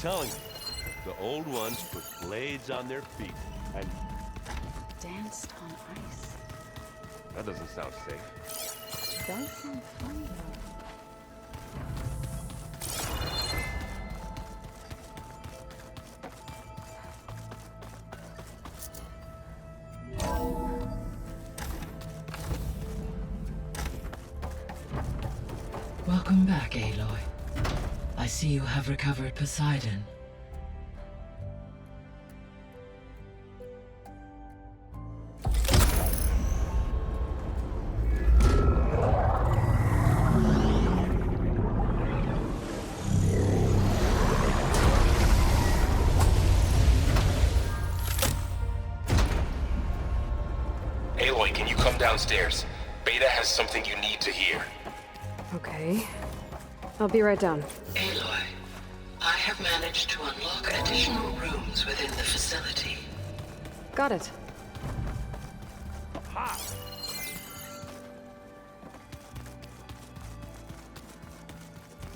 telling you, the old ones put blades on their feet and Danced on ice. that doesn't sound safe. It does sound fun, though. Welcome back, Aloy. I see you have recovered Poseidon. Aloy, can you come downstairs? Beta has something you need to hear. Okay. I'll be right down. Aloy, I have managed to unlock additional rooms within the facility. Got it.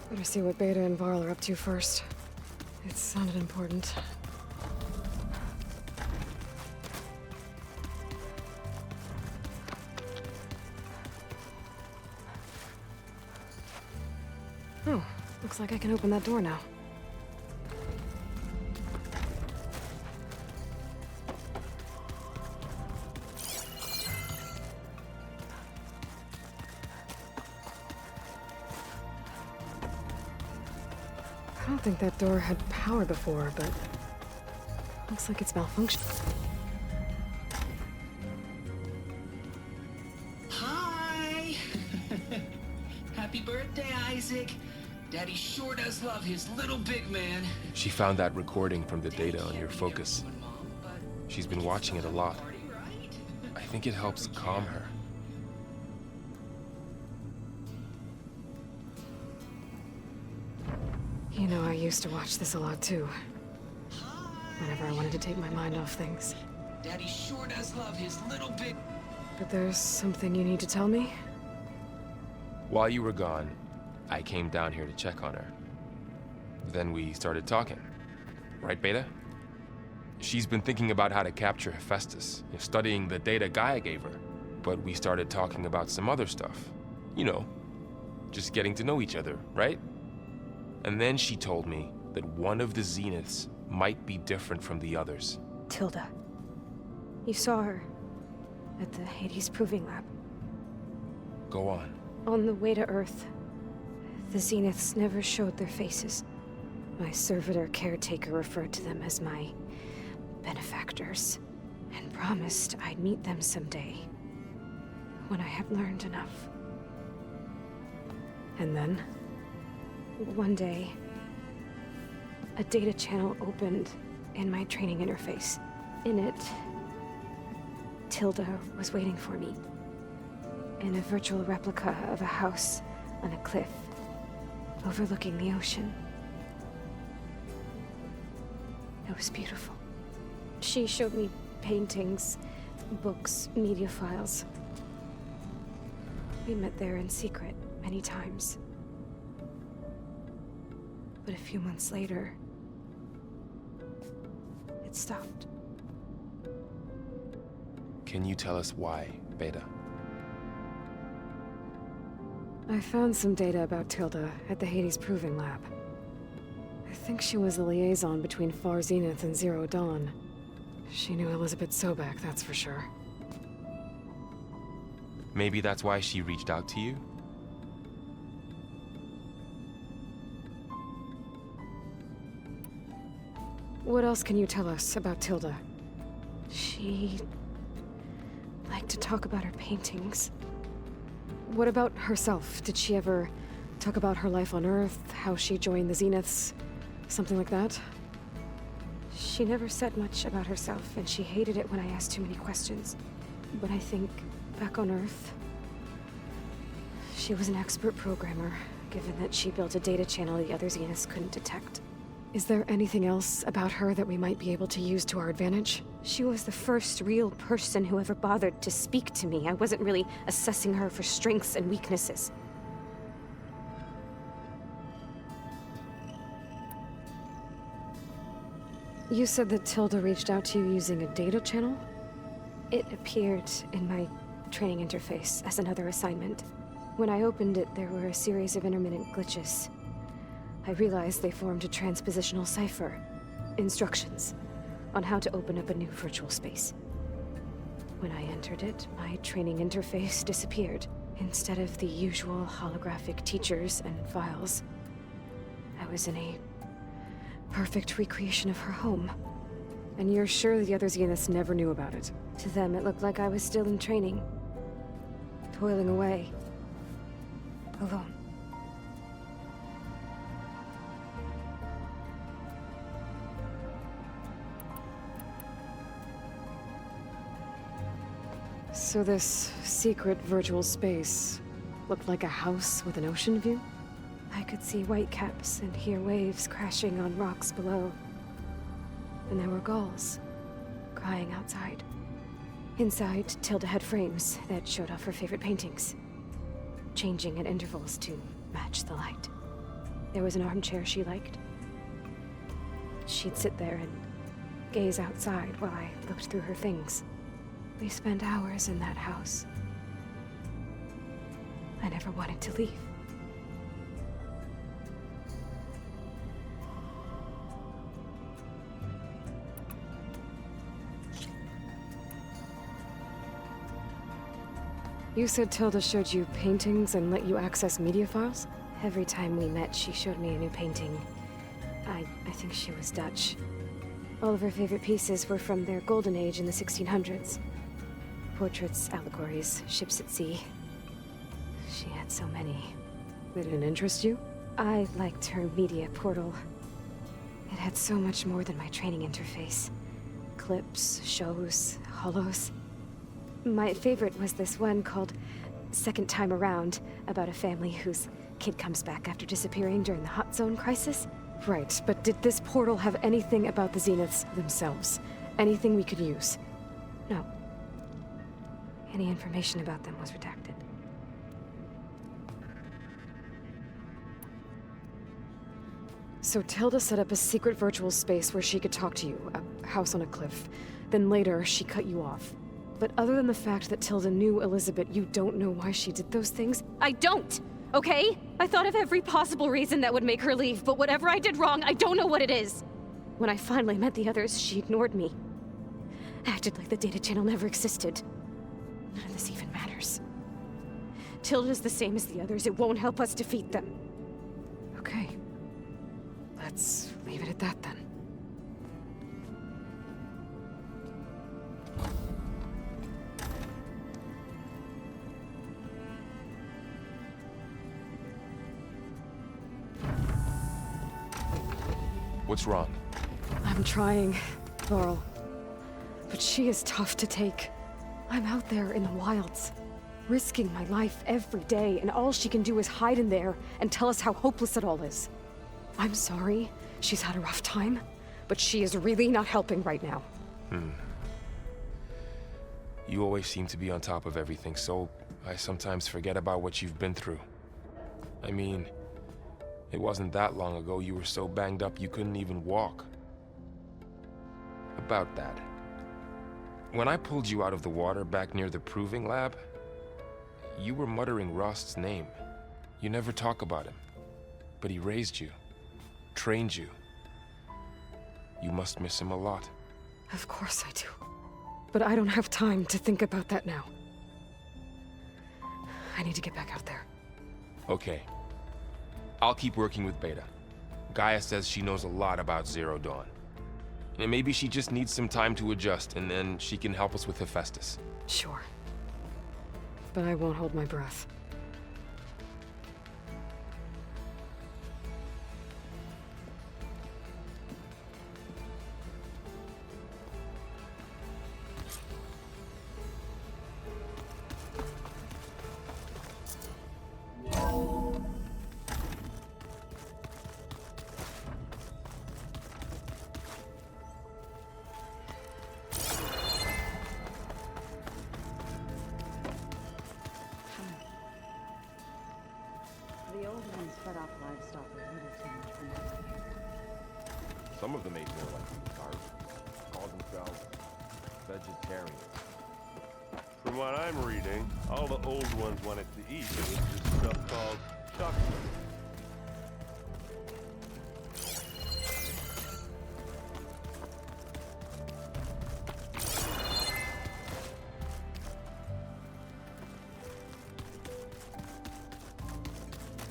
Better see what Beta and Varl are up to first. It sounded important. Oh, looks like I can open that door now. I don't think that door had power before, but looks like it's malfunctioning. Hi! Happy birthday, Isaac. Daddy sure does love his little big man. She found that recording from the data on your focus. She's been watching it a lot. I think it helps calm her. You know, I used to watch this a lot too. Whenever I wanted to take my mind off things. Daddy sure does love his little big... But there's something you need to tell me? While you were gone, I came down here to check on her. Then we started talking. Right, Beta? She's been thinking about how to capture Hephaestus, studying the data Gaia gave her. But we started talking about some other stuff. You know, just getting to know each other, right? And then she told me that one of the Zeniths might be different from the others. Tilda. You saw her at the Hades Proving Lab. Go on. On the way to Earth, the Zeniths never showed their faces. My servitor caretaker referred to them as my benefactors, and promised I'd meet them someday, when I had learned enough. And then, one day, a data channel opened in my training interface. In it, Tilda was waiting for me, in a virtual replica of a house on a cliff, overlooking the ocean. It was beautiful. She showed me paintings, books, media files. We met there in secret many times. But a few months later, it stopped. Can you tell us why, Beta? I found some data about Tilda at the Hades Proving Lab. I think she was the liaison between Far Zenith and Zero Dawn. She knew Elizabeth Sobek, that's for sure. Maybe that's why she reached out to you? What else can you tell us about Tilda? She liked to talk about her paintings. What about herself? Did she ever talk about her life on Earth, how she joined the Zeniths, something like that? She never said much about herself, and she hated it when I asked too many questions. But I think, back on Earth, she was an expert programmer, given that she built a data channel the other Zeniths couldn't detect. Is there anything else about her that we might be able to use to our advantage? She was the first real person who ever bothered to speak to me. I wasn't really assessing her for strengths and weaknesses. You said that Tilda reached out to you using a data channel? It appeared in my training interface as another assignment. When I opened it, there were a series of intermittent glitches. I realized they formed a transpositional cipher. Instructions on how to open up a new virtual space. When I entered it, my training interface disappeared. Instead of the usual holographic teachers and files, I was in a perfect recreation of her home. And you're sure the other Zeniths never knew about it? To them, it looked like I was still in training. Toiling away. Alone. So this secret virtual space looked like a house with an ocean view? I could see whitecaps and hear waves crashing on rocks below. And there were gulls crying outside. Inside, Tilda had frames that showed off her favorite paintings, changing at intervals to match the light. There was an armchair she liked. She'd sit there and gaze outside while I looked through her things. We spent hours in that house. I never wanted to leave. You said Tilda showed you paintings and let you access media files? Every time we met, she showed me a new painting. I think she was Dutch. All of her favorite pieces were from their golden age in the 1600s. Portraits, allegories, ships at sea. She had so many. They didn't interest you? I liked her media portal. It had so much more than my training interface. Clips, shows, holos. My favorite was this one called Second Time Around, about a family whose kid comes back after disappearing during the Hot Zone crisis. Right, but did this portal have anything about the Zeniths themselves? Anything we could use? No. Any information about them was redacted. So Tilda set up a secret virtual space where she could talk to you, a house on a cliff. Then later, she cut you off. But other than the fact that Tilda knew Elizabeth, you don't know why she did those things? I don't! Okay? I thought of every possible reason that would make her leave, but whatever I did wrong, I don't know what it is! When I finally met the others, she ignored me. Acted like the data channel never existed. None of this even matters. Tilda's the same as the others. It won't help us defeat them. Okay. Let's leave it at that then. What's wrong? I'm trying, Laurel. But she is tough to take. I'm out there in the wilds, risking my life every day, and all she can do is hide in there and tell us how hopeless it all is. I'm sorry she's had a rough time, but she is really not helping right now. You always seem to be on top of everything, so I sometimes forget about what you've been through. I mean, it wasn't that long ago you were so banged up you couldn't even walk. About that. When I pulled you out of the water back near the proving lab, you were muttering Rost's name. You never talk about him. But he raised you, trained you. You must miss him a lot. Of course I do. But I don't have time to think about that now. I need to get back out there. Okay. I'll keep working with Beta. Gaia says she knows a lot about Zero Dawn. And maybe she just needs some time to adjust, and then she can help us with Hephaestus. Sure. But I won't hold my breath. The old ones fed off livestock with little too much for nothing. Some of them ate more like garbage. Called themselves vegetarians. From what I'm reading, all the old ones wanted to eat was this stuff called chocolate.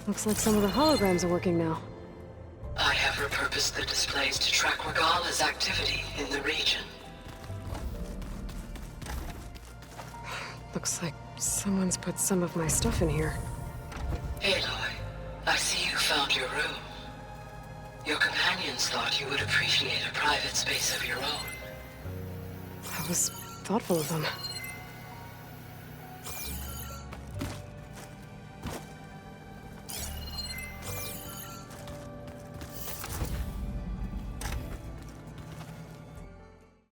Looks like some of the holograms are working now. I have repurposed the displays to track Regala's activity in the region. Looks like someone's put some of my stuff in here. Aloy, I see you found your room. Your companions thought you would appreciate a private space of your own. That was thoughtful of them.